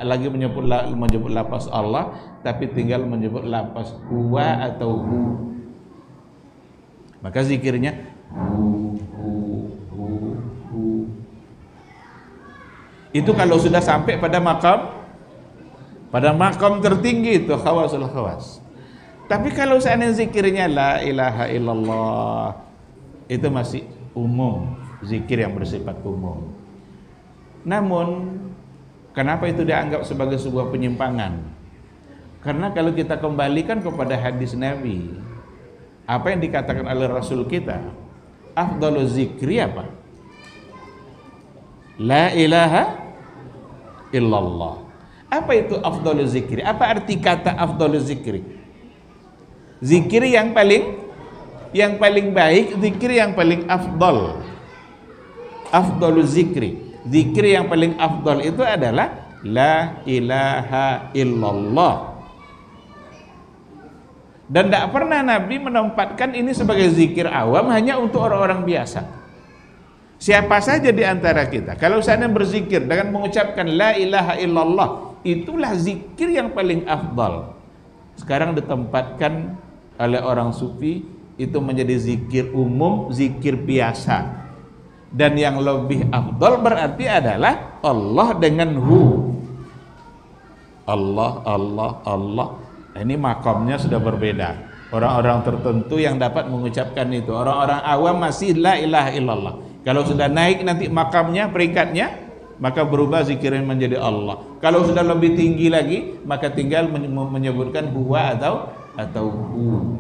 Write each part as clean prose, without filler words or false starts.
lagi menyebut lafaz Allah, tapi tinggal menyebut lafaz huwa atau hu. Maka zikirnya hu. Itu kalau sudah sampai pada makam tertinggi itu khawasul khawas. Tapi kalau seandainya zikirnya la ilaha illallah, itu masih umum, zikir yang bersifat umum. Namun kenapa itu dianggap sebagai sebuah penyimpangan? Karena kalau kita kembalikan kepada hadis Nabi, apa yang dikatakan oleh Rasul kita, afdhalu zikri apa? La ilaha illallah. Apa itu afdhalu zikri? Apa arti kata afdhalu zikri? Zikir yang paling baik, zikir yang paling afdal. Afdhalu zikri, zikir yang paling afdal itu adalah la ilaha illallah. Dan tidak pernah Nabi menempatkan ini sebagai zikir awam hanya untuk orang-orang biasa. Siapa saja di antara kita, kalau seandainya berzikir dengan mengucapkan la ilaha illallah, itulah zikir yang paling afdal. Sekarang ditempatkan oleh orang sufi itu menjadi zikir umum, zikir biasa. Dan yang lebih afdal berarti adalah Allah dengan hu. Allah, Allah, Allah. Ini makamnya sudah berbeda. Orang-orang tertentu yang dapat mengucapkan itu, orang-orang awam masih la ilaha illallah. Kalau sudah naik nanti makamnya, peringkatnya, maka berubah zikirnya menjadi Allah. Kalau sudah lebih tinggi lagi, maka tinggal menyebutkan huwa atau hu.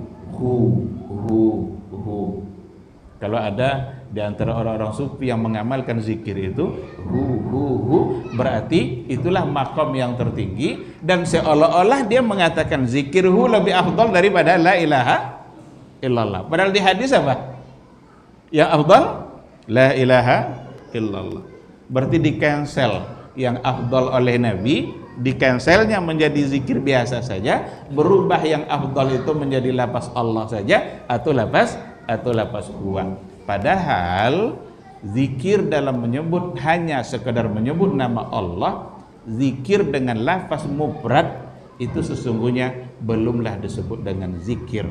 Kalau ada di antara orang-orang sufi yang mengamalkan zikir itu hu, berarti itulah makom yang tertinggi, dan seolah-olah dia mengatakan zikir hu lebih afdal daripada la ilaha illallah. Padahal di hadis apa? Yang afdal la ilaha illallah. Berarti di cancel yang afdal oleh Nabi, di cancelnya menjadi zikir biasa saja, berubah yang afdal itu menjadi lafaz Allah saja atau lafaz huwa. Padahal zikir dalam menyebut hanya sekedar menyebut nama Allah, zikir dengan lafaz mufrad itu sesungguhnya belumlah disebut dengan zikir.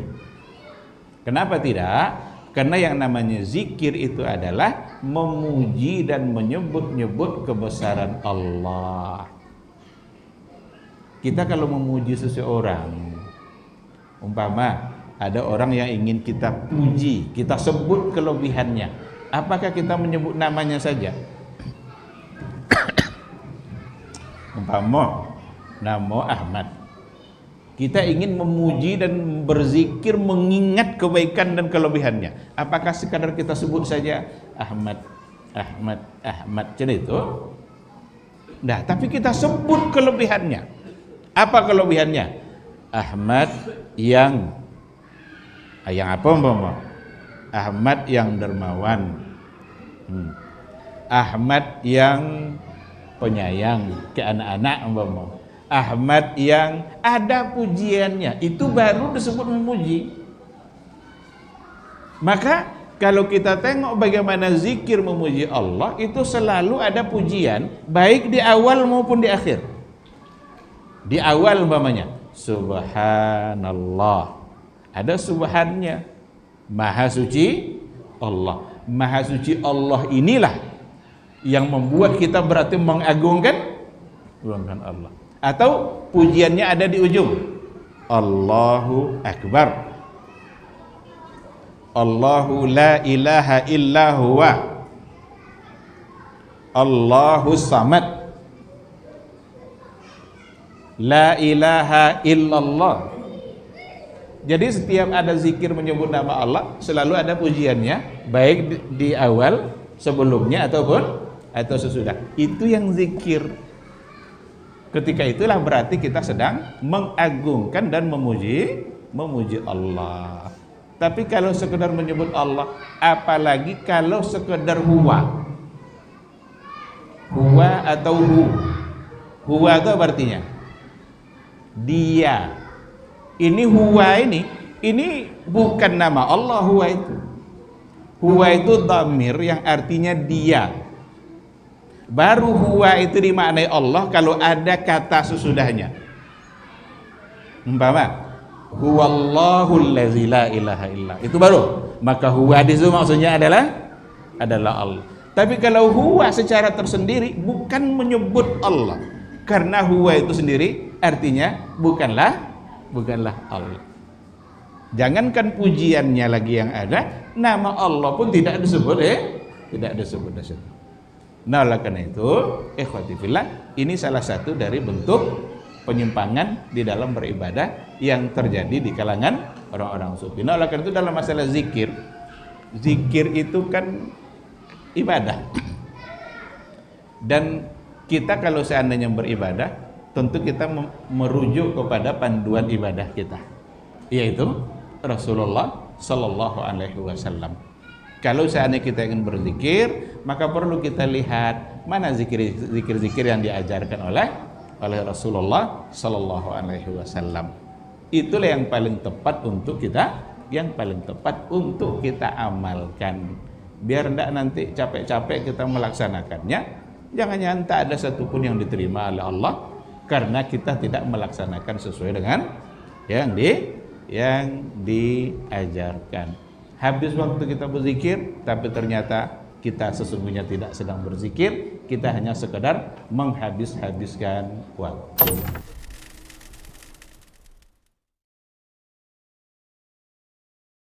Kenapa tidak? Karena yang namanya zikir itu adalah memuji dan menyebut-nyebut kebesaran Allah. Kita kalau memuji seseorang, umpama ada orang yang ingin kita puji, kita sebut kelebihannya, apakah kita menyebut namanya saja? Umpama nama Ahmad, kita ingin memuji dan berzikir mengingat kebaikan dan kelebihannya, apakah sekadar kita sebut saja Ahmad macam itu? Nah, tapi kita sebut kelebihannya. Apa kelebihannya? Ahmad yang apa umpama? Ahmad yang dermawan, Ahmad yang penyayang ke anak-anak umpama, Ahmad yang ada pujiannya, itu baru disebut memuji. Maka kalau kita tengok bagaimana zikir memuji Allah, itu selalu ada pujian, baik di awal maupun di akhir. Di awal umpamanya subhanallah, ada subhannya, maha suci Allah. Maha suci Allah inilah yang membuat kita berarti mengagungkan Allah. Atau pujiannya ada di ujung, Allahu Akbar, Allahu la ilaha illa huwa, Allahu samad, la ilaha illallah. Jadi setiap ada zikir menyebut nama Allah selalu ada pujiannya, baik di awal sebelumnya atau sesudah. Itu yang zikir. Ketika itulah berarti kita sedang mengagungkan dan memuji Allah. Tapi kalau sekedar menyebut Allah, apalagi kalau sekedar huwa atau hu. Huwa itu apa artinya? Dia. Ini huwa ini bukan nama Allah. Huwa itu dhamir yang artinya dia. Baru huwa itu dimaknai Allah kalau ada kata sesudahnya. Umpama huwallahul ladzi la ilaha illa. Itu baru. Maka huwa di situ maksudnya adalah Allah. Tapi kalau huwa secara tersendiri bukan menyebut Allah. Karena huwa itu sendiri artinya bukanlah Allah. Jangankan pujiannya lagi yang ada, nama Allah pun tidak disebut tidak disebut di situ. Nah, oleh karena itu, ikhwati fillah, ini salah satu dari bentuk penyimpangan di dalam beribadah yang terjadi di kalangan orang-orang sufi. Nah, oleh karena itu dalam masalah zikir itu kan ibadah. Dan kita kalau seandainya beribadah, tentu kita merujuk kepada panduan ibadah kita, yaitu Rasulullah Sallallahu Alaihi Wasallam. Kalau seandainya kita ingin berzikir, maka perlu kita lihat mana zikir-zikir yang diajarkan oleh Rasulullah Sallallahu Alaihi Wasallam. Itulah yang paling tepat untuk kita amalkan. Biar tidak nanti capek-capek kita melaksanakannya. Jangan tak ada satupun yang diterima oleh Allah karena kita tidak melaksanakan sesuai dengan yang diajarkan. Habis waktu kita berzikir, tapi ternyata kita sesungguhnya tidak sedang berzikir, kita hanya sekedar menghabis-habiskan waktu.